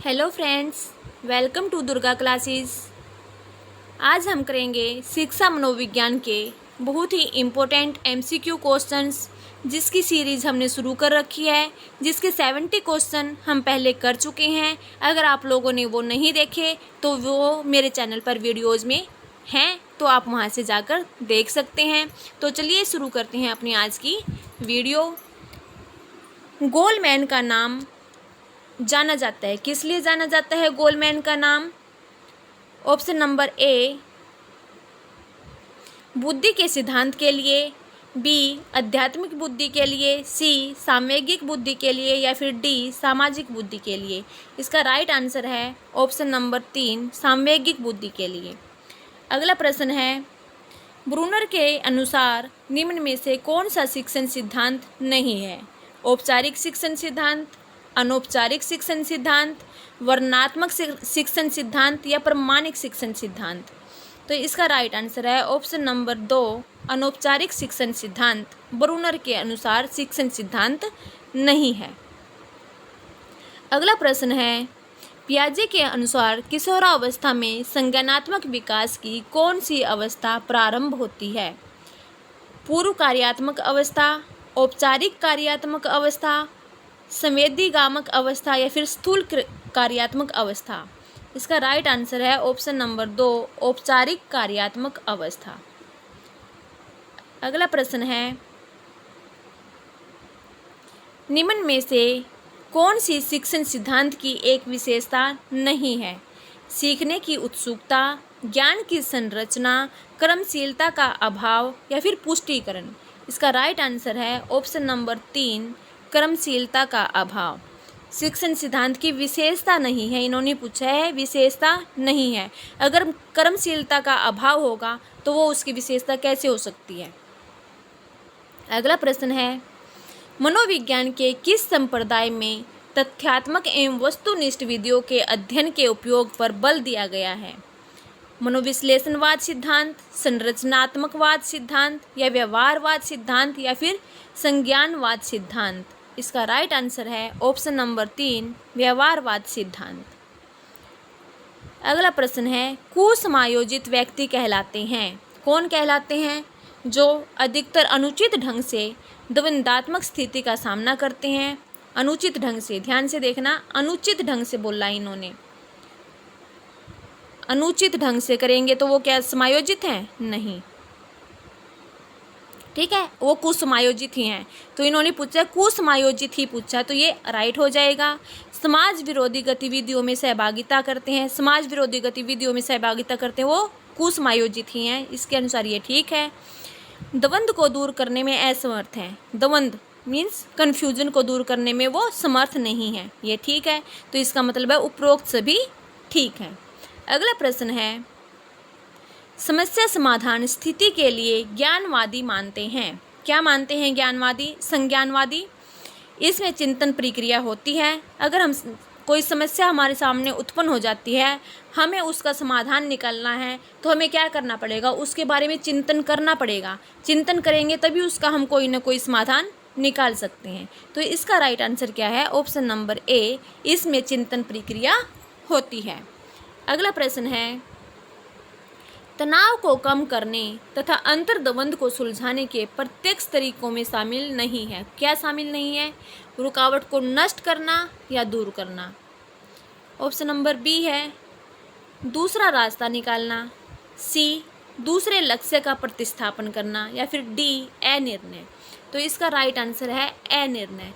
Hello friends, welcome to Durga classes. आज हम करेंगे शिक्षा मनोविज्ञान के बहुत ही इम्पोर्टेंट एमसीक्यू क्वेश्चंस, जिसकी सीरीज़ हमने शुरू कर रखी है, जिसके 70 क्वेश्चन हम पहले कर चुके हैं। अगर आप लोगों ने वो नहीं देखे तो वो मेरे चैनल पर वीडियोज़ में हैं, तो आप वहाँ से जाकर देख सकते हैं। तो चलिए शुरू करते हैं अपनी आज की वीडियो। गोलमैन का नाम जाना जाता है, किस लिए जाना जाता है गोलमैन का नाम? ऑप्शन नंबर ए, बुद्धि के सिद्धांत के लिए, बी आध्यात्मिक बुद्धि के लिए, सी सामवेगिक बुद्धि के लिए, या फिर डी सामाजिक बुद्धि के लिए। इसका राइट आंसर है ऑप्शन नंबर 3, सामवेगिक बुद्धि के लिए। अगला प्रश्न है, ब्रूनर के अनुसार निम्न में से कौन सा शिक्षण सिद्धांत नहीं है? औपचारिक शिक्षण सिद्धांत, अनौपचारिक शिक्षण सिद्धांत, वर्णनात्मक शिक्षण सिद्धांत, या प्रमाणिक शिक्षण सिद्धांत। तो इसका राइट आंसर है ऑप्शन नंबर 2, अनौपचारिक शिक्षण सिद्धांत ब्रूनर के अनुसार शिक्षण सिद्धांत नहीं है। अगला प्रश्न है, पियाजे के अनुसार किशोरावस्था में संज्ञानात्मक विकास की कौन सी अवस्था प्रारंभ होती है? पूर्व कार्यात्मक अवस्था, औपचारिक कार्यात्मक अवस्था, संवेदीगामक अवस्था, या फिर स्थूल कार्यात्मक अवस्था। इसका राइट आंसर है ऑप्शन नंबर 2, औपचारिक कार्यात्मक अवस्था। अगला प्रश्न है, निम्न में से कौन सी शिक्षण सिद्धांत की एक विशेषता नहीं है? सीखने की उत्सुकता, ज्ञान की संरचना, क्रमशीलता का अभाव, या फिर पुष्टिकरण। इसका राइट आंसर है ऑप्शन नंबर 3, क्रमशीलता का अभाव। शिक्षण सिद्धांत की विशेषता नहीं है, इन्होंने पूछा है, विशेषता नहीं है। अगर क्रमशीलता का अभाव होगा तो वो उसकी विशेषता कैसे हो सकती है? अगला प्रश्न है, मनोविज्ञान के किस संप्रदाय में तथ्यात्मक एवं वस्तुनिष्ठ विधियों के अध्ययन के उपयोग पर बल दिया गया है? मनोविश्लेषणवाद सिद्धांत, संरचनात्मकवाद सिद्धांत, या व्यवहारवाद सिद्धांत, या फिर संज्ञानवाद सिद्धांत। इसका राइट आंसर है ऑप्शन नंबर 3, व्यवहारवाद सिद्धांत। अगला प्रश्न है, कुसमायोजित व्यक्ति कहलाते हैं, कौन कहलाते हैं? जो अधिकतर अनुचित ढंग से द्वंद्वात्मक स्थिति का सामना करते हैं। अनुचित ढंग से, ध्यान से देखना, अनुचित ढंग से बोला इन्होंने। अनुचित ढंग से करेंगे तो वो क्या समायोजित हैं? नहीं, ठीक है, वो कुसमायोजित ही हैं। तो इन्होंने पूछा कुसमायोजित ही पूछा, तो ये राइट हो जाएगा। समाज विरोधी गतिविधियों में सहभागिता करते हैं, समाज विरोधी गतिविधियों में सहभागिता करते हैं, वो कुसमायोजित ही हैं, इसके अनुसार ये ठीक है। द्वंद्व को दूर करने में असमर्थ हैं, द्वंद्व मीन्स कन्फ्यूजन को दूर करने में वो समर्थ नहीं है, ये ठीक है। तो इसका मतलब है उपरोक्त सभी ठीक है। अगला प्रश्न है, समस्या समाधान स्थिति के लिए ज्ञानवादी मानते हैं, क्या मानते हैं ज्ञानवादी? संज्ञानवादी। इसमें चिंतन प्रक्रिया होती है। अगर हम कोई समस्या हमारे सामने उत्पन्न हो जाती है, हमें उसका समाधान निकालना है, तो हमें क्या करना पड़ेगा? उसके बारे में चिंतन करना पड़ेगा। चिंतन करेंगे तभी उसका हम कोई ना कोई समाधान निकाल सकते हैं। तो इसका राइट आंसर क्या है? ऑप्शन नंबर ए, इसमें चिंतन प्रक्रिया होती है। अगला प्रश्न है, तनाव को कम करने तथा अंतर्द्वंद को सुलझाने के प्रत्यक्ष तरीकों में शामिल नहीं है, क्या शामिल नहीं है? रुकावट को नष्ट करना या दूर करना। ऑप्शन नंबर बी है दूसरा रास्ता निकालना, सी दूसरे लक्ष्य का प्रतिस्थापन करना, या फिर डी अनिर्णय। तो इसका राइट आंसर है अनिर्णय,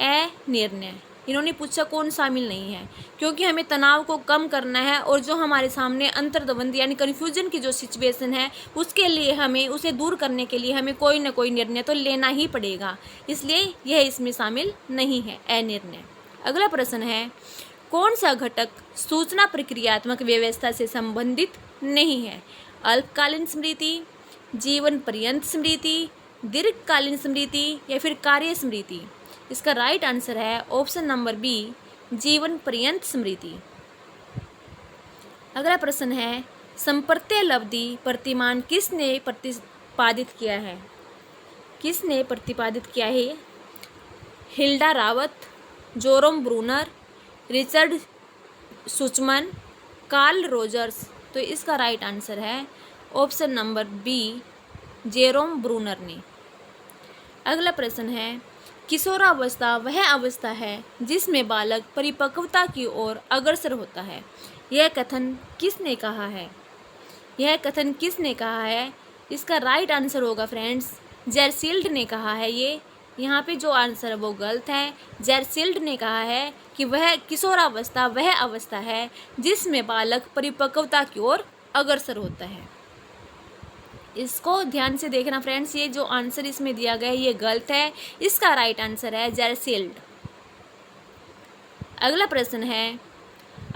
अनिर्णय। इन्होंने पूछा कौन शामिल नहीं है, क्योंकि हमें तनाव को कम करना है और जो हमारे सामने अंतर्द्वंद यानी कन्फ्यूजन की जो सिचुएशन है, उसके लिए हमें उसे दूर करने के लिए हमें कोई ना कोई निर्णय तो लेना ही पड़ेगा, इसलिए यह इसमें शामिल नहीं है, अनिर्णय। अगला प्रश्न है, कौन सा घटक सूचना प्रक्रियात्मक व्यवस्था से संबंधित नहीं है? अल्पकालीन स्मृति, जीवन पर्यंत स्मृति, दीर्घकालीन स्मृति, या फिर कार्य स्मृति। इसका राइट आंसर है ऑप्शन नंबर बी, जीवन पर्यंत स्मृति। अगला प्रश्न है, संप्रत्यलब्धि प्रतिमान किसने प्रतिपादित किया है? किसने प्रतिपादित किया है? हिल्डा रावत, Jerome Bruner, Richard Suchman, Carl Rogers. तो इसका राइट आंसर है option number B, Jerome Bruner ने। अगला प्रश्न है, किशोरावस्था वह अवस्था है जिसमें बालक परिपक्वता की ओर अग्रसर होता है। यह कथन किसने कहा है? यह कथन किसने कहा है? इसका राइट आंसर होगा फ्रेंड्स, जेरसील्ड ने कहा है। ये यहाँ पे जो आंसर है वो गलत है। जेरसील्ड ने कहा है कि वह किशोरावस्था वह अवस्था है जिसमें बालक परिपक्वता की ओर अग्रसर होता है। इसको ध्यान से देखना फ्रेंड्स, ये जो आंसर इसमें दिया गया है ये गलत है। इसका राइट आंसर है जेरसील्ड। अगला प्रश्न है,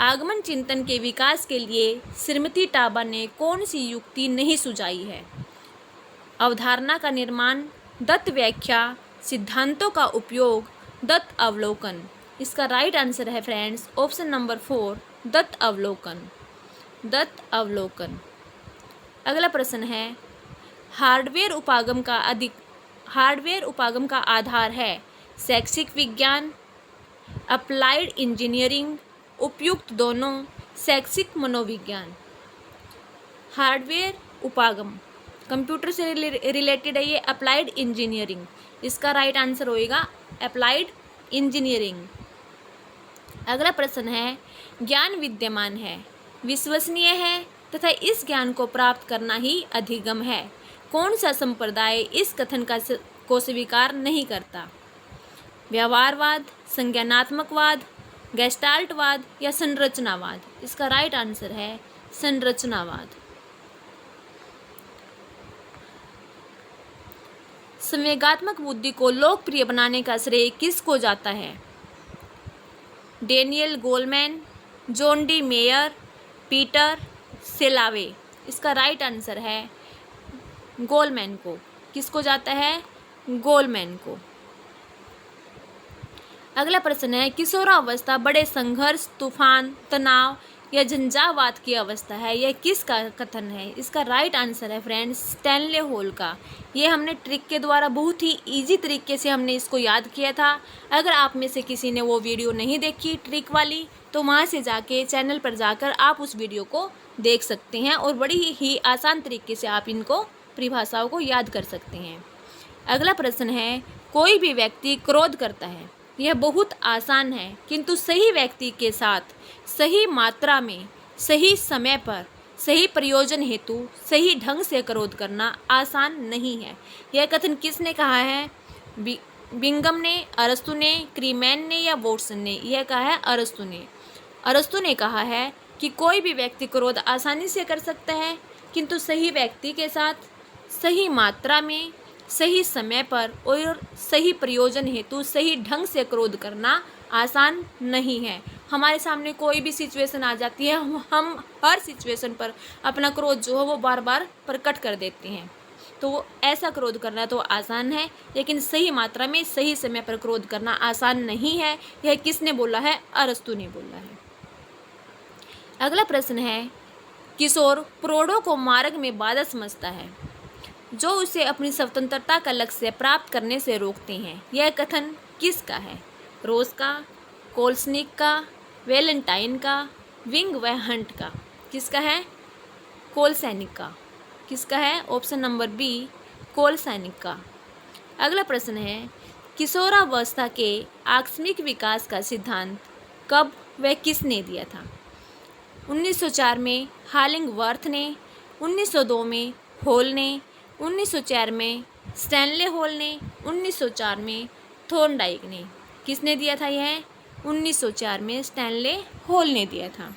आगमन चिंतन के विकास के लिए श्रीमती टाबा ने कौन सी युक्ति नहीं सुझाई है? अवधारणा का निर्माण, दत्त व्याख्या, सिद्धांतों का उपयोग, दत्त अवलोकन। इसका राइट आंसर है फ्रेंड्स ऑप्शन नंबर 4, दत्त अवलोकन। दत्त अवलोकन। अगला प्रश्न है, हार्डवेयर उपागम का आधार है शैक्षिक विज्ञान, अप्लाइड इंजीनियरिंग, उपयुक्त दोनों, शैक्षिक मनोविज्ञान। हार्डवेयर उपागम कंप्यूटर से रिलेटेड है, ये अप्लाइड इंजीनियरिंग। इसका राइट आंसर होएगा अप्लाइड इंजीनियरिंग। अगला प्रश्न है, ज्ञान विद्यमान है, विश्वसनीय है तथा इस ज्ञान को प्राप्त करना ही अधिगम है। कौन सा संप्रदाय इस कथन को स्वीकार नहीं करता? व्यवहारवाद, संज्ञानात्मकवाद, गेस्टाल्टवाद या संरचनावाद। इसका राइट आंसर है संरचनावाद। संवेगात्मक बुद्धि को लोकप्रिय बनाने का श्रेय किसको जाता है? Daniel Goleman, John D Mayer, Peter Salovey. इसका राइट आंसर है गोलमैन को। किसको जाता है? गोलमैन को। अगला प्रश्न है, किशोरावस्था बड़े संघर्ष, तूफान, तनाव या झंझावात की अवस्था है। यह किसका कथन है? इसका राइट आंसर है फ्रेंड्स स्टैनले हॉल का। ये हमने ट्रिक के द्वारा बहुत ही इजी तरीके से हमने इसको याद किया था। अगर आप में से किसी ने वो वीडियो नहीं देखी ट्रिक वाली, तो वहाँ से जाके चैनल पर जाकर आप उस वीडियो को देख सकते हैं और बड़ी ही आसान तरीके से आप इनको परिभाषाओं को याद कर सकते हैं। अगला प्रश्न है, कोई भी व्यक्ति क्रोध करता है। यह बहुत आसान है, किंतु सही व्यक्ति के साथ सही मात्रा में, सही समय पर, सही प्रयोजन हेतु, सही ढंग से क्रोध करना आसान नहीं है। यह कथन किसने कहा है? बिंगम ने, अरस्तु ने, क्रीमैन ने या वॉटसन ने? यह कहा है अरस्तु ने। अरस्तु ने कहा है कि कोई भी व्यक्ति क्रोध आसानी से कर सकता है, किंतु सही व्यक्ति के साथ सही मात्रा में, सही समय पर और सही प्रयोजन हेतु सही ढंग से क्रोध करना आसान नहीं है। हमारे सामने कोई भी सिचुएशन आ जाती है, हम हर सिचुएशन पर अपना क्रोध जो है वो बार बार प्रकट कर देते हैं। तो ऐसा क्रोध करना तो आसान है, लेकिन सही मात्रा में सही समय पर क्रोध करना आसान नहीं है। यह किसने बोला है? अरस्तु ने बोला है। अगला प्रश्न है, किशोर प्रौढ़ों को मार्ग में बाधा समझता है जो उसे अपनी स्वतंत्रता का लक्ष्य प्राप्त करने से रोकते हैं। यह कथन किसका है? रोज का, कोल्सनिक का, वैलेंटाइन का, विंग व हंट का? किसका है? कोलसैनिक का। किसका है? ऑप्शन नंबर बी, कोलसैनिक का। अगला प्रश्न है, किशोरावस्था के आकस्मिक विकास का सिद्धांत कब व किसने दिया था? 1904 में हालिंगवर्थ ने, 1902 में हॉल ने, 1904 में स्टैनले हॉल ने, 1904 में थॉर्नडाइक ने? किसने दिया था यह? 1904 में स्टैनले हॉल ने दिया था।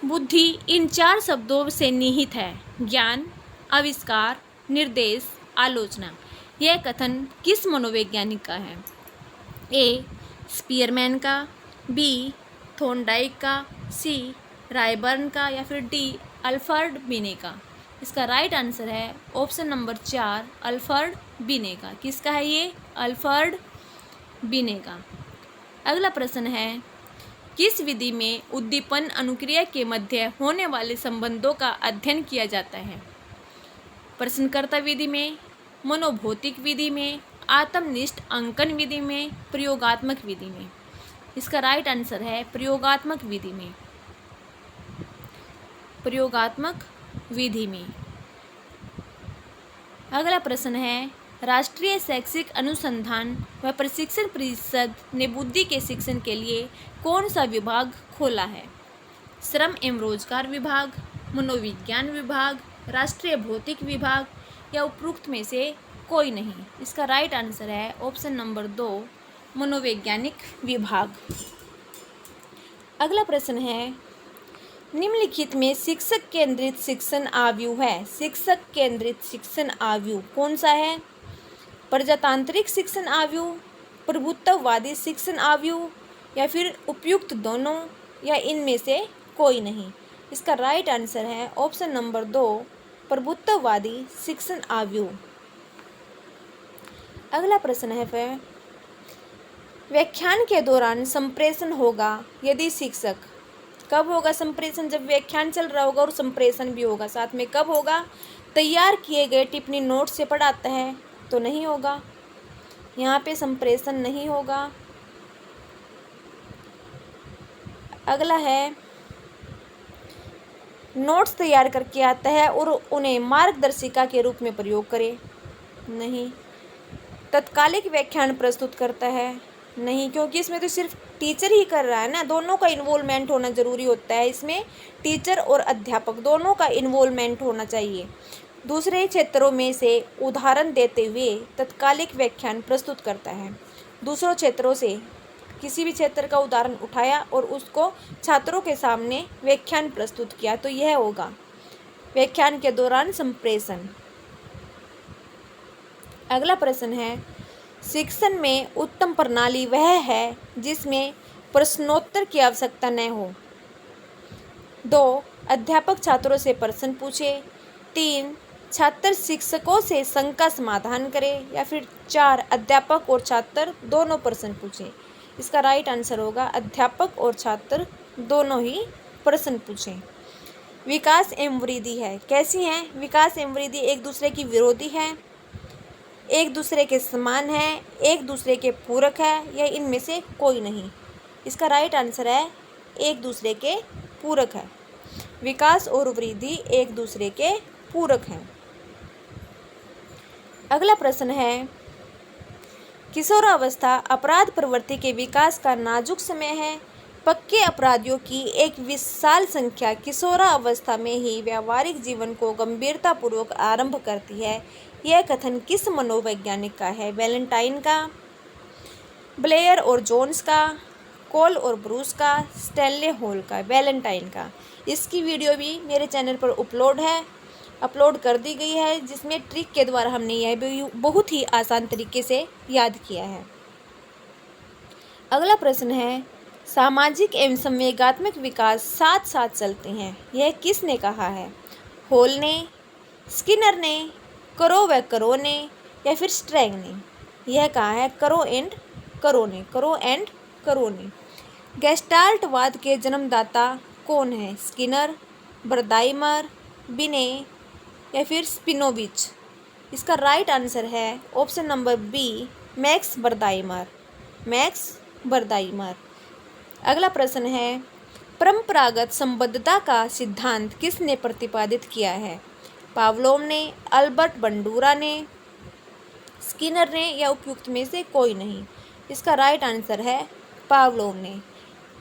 बुद्धि इन 4 शब्दों से निहित है: ज्ञान, आविष्कार, निर्देश, आलोचना। यह कथन किस मनोवैज्ञानिक का है? ए. स्पीयरमैन का, बी. थॉर्नडाइक का, सी. रायबर्न का या फिर डी. अल्फ्रेड बिने का? इसका राइट आंसर है ऑप्शन नंबर 4, अल्फ्रेड बिने का। किसका है ये? अल्फ्रेड बिने का। अगला प्रश्न है, किस विधि में उद्दीपन अनुक्रिया के मध्य होने वाले संबंधों का अध्ययन किया जाता है? प्रश्नकर्ता विधि में, मनोभौतिक विधि में, आत्मनिष्ठ अंकन विधि में, प्रयोगात्मक विधि में? इसका राइट आंसर है प्रयोगात्मक विधि में। प्रयोगात्मक विधि में। अगला प्रश्न है, राष्ट्रीय शैक्षिक अनुसंधान व प्रशिक्षण परिषद ने बुद्धि के शिक्षण के लिए कौन सा विभाग खोला है? श्रम एवं रोजगार विभाग, मनोविज्ञान विभाग, राष्ट्रीय भौतिक विभाग या उपरोक्त में से कोई नहीं। इसका राइट आंसर है ऑप्शन नंबर 2, मनोवैज्ञानिक विभाग। अगला प्रश्न है, निम्नलिखित में शिक्षक केंद्रित शिक्षण आव्यूह है। शिक्षक केंद्रित शिक्षण आव्यूह कौन सा है? प्रजातांत्रिक शिक्षण आव्यूह, प्रभुत्ववादी शिक्षण आव्यूह या फिर उपयुक्त दोनों या इनमें से कोई नहीं। इसका राइट आंसर है ऑप्शन नंबर 2, प्रभुत्ववादी शिक्षण आव्यूह। अगला प्रश्न है फिर, व्याख्यान के दौरान संप्रेषण होगा यदि शिक्षक, कब होगा संप्रेषण? जब व्याख्यान चल रहा होगा और संप्रेषण भी होगा साथ में। कब होगा? तैयार किए गए टिप्पणी नोट से पढ़ाता है तो नहीं होगा, यहाँ पे संप्रेषण नहीं होगा। अगला है, नोट्स तैयार करके आता है और उन्हें मार्गदर्शिका के रूप में प्रयोग करे, नहीं। तत्कालिक व्याख्यान प्रस्तुत करता है, नहीं, क्योंकि इसमें तो सिर्फ टीचर ही कर रहा है ना, दोनों का इन्वॉल्वमेंट होना ज़रूरी होता है। इसमें टीचर और अध्यापक दोनों का इन्वॉल्वमेंट होना चाहिए। दूसरे क्षेत्रों में से उदाहरण देते हुए तत्कालिक व्याख्यान प्रस्तुत करता है। दूसरों क्षेत्रों से किसी भी क्षेत्र का उदाहरण उठाया और उसको छात्रों के सामने व्याख्यान प्रस्तुत किया, तो यह होगा व्याख्यान के दौरान संप्रेषण। अगला प्रश्न है, शिक्षण में उत्तम प्रणाली वह है जिसमें प्रश्नोत्तर की आवश्यकता न हो। 2, अध्यापक छात्रों से प्रश्न पूछे। 3, छात्र शिक्षकों से शंका समाधान करे या फिर 4, अध्यापक और छात्र दोनों प्रश्न पूछे। इसका राइट आंसर होगा अध्यापक और छात्र दोनों ही प्रश्न पूछें। विकास एवं वृद्धि है, कैसी हैं? विकास एवं वृद्धि एक दूसरे की विरोधी है, एक दूसरे के समान है, एक दूसरे के पूरक है या इनमें से कोई नहीं। इसका राइट आंसर है एक दूसरे के पूरक है। विकास और वृद्धि एक दूसरे के पूरक हैं। अगला प्रश्न है, किशोरावस्था अपराध प्रवृत्ति के विकास का नाजुक समय है। पक्के अपराधियों की एक विशाल संख्या किशोरावस्था में ही व्यावहारिक जीवन को गंभीरतापूर्वक आरंभ करती है। यह कथन किस मनोवैज्ञानिक का है? वैलेंटाइन का, ब्लेयर और जोन्स का, कोल और ब्रूस का, स्टैनले हॉल का? वैलेंटाइन का। इसकी वीडियो भी मेरे चैनल पर अपलोड कर दी गई है, जिसमें ट्रिक के द्वारा हमने यह भी बहुत ही आसान तरीके से याद किया है। अगला प्रश्न है, सामाजिक एवं संवेगात्मक विकास साथ साथ चलते हैं, यह किसने कहा है? हॉल ने, स्किनर ने, करो व करो ने या फिर स्ट्रैंग ने? यह कहा है करो एंड करो ने। गेस्टाल्टवाद के जन्मदाता कौन है? स्किनर, बर्दाइमर, बिने या फिर स्पिनोविच? इसका राइट आंसर है ऑप्शन नंबर बी, मैक्स बर्दाइमर। अगला प्रश्न है, परंपरागत संबद्धता का सिद्धांत किसने प्रतिपादित किया है? पावलोव ने, अल्बर्ट बंडूरा ने, स्किनर ने या उपयुक्त में से कोई नहीं? इसका राइट आंसर है पावलोव ने।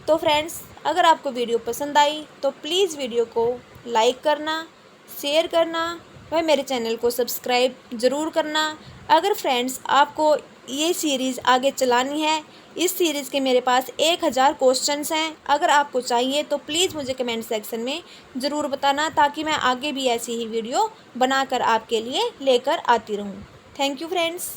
तो फ्रेंड्स, अगर आपको वीडियो पसंद आई तो प्लीज़ वीडियो को लाइक करना, शेयर करना व मेरे चैनल को सब्सक्राइब ज़रूर करना। अगर फ्रेंड्स आपको ये सीरीज़ आगे चलानी है, इस सीरीज़ के मेरे पास 1000 क्वेश्चंस हैं। अगर आपको चाहिए तो प्लीज़ मुझे कमेंट सेक्शन में ज़रूर बताना, ताकि मैं आगे भी ऐसी ही वीडियो बनाकर आपके लिए लेकर आती रहूँ। Thank you friends.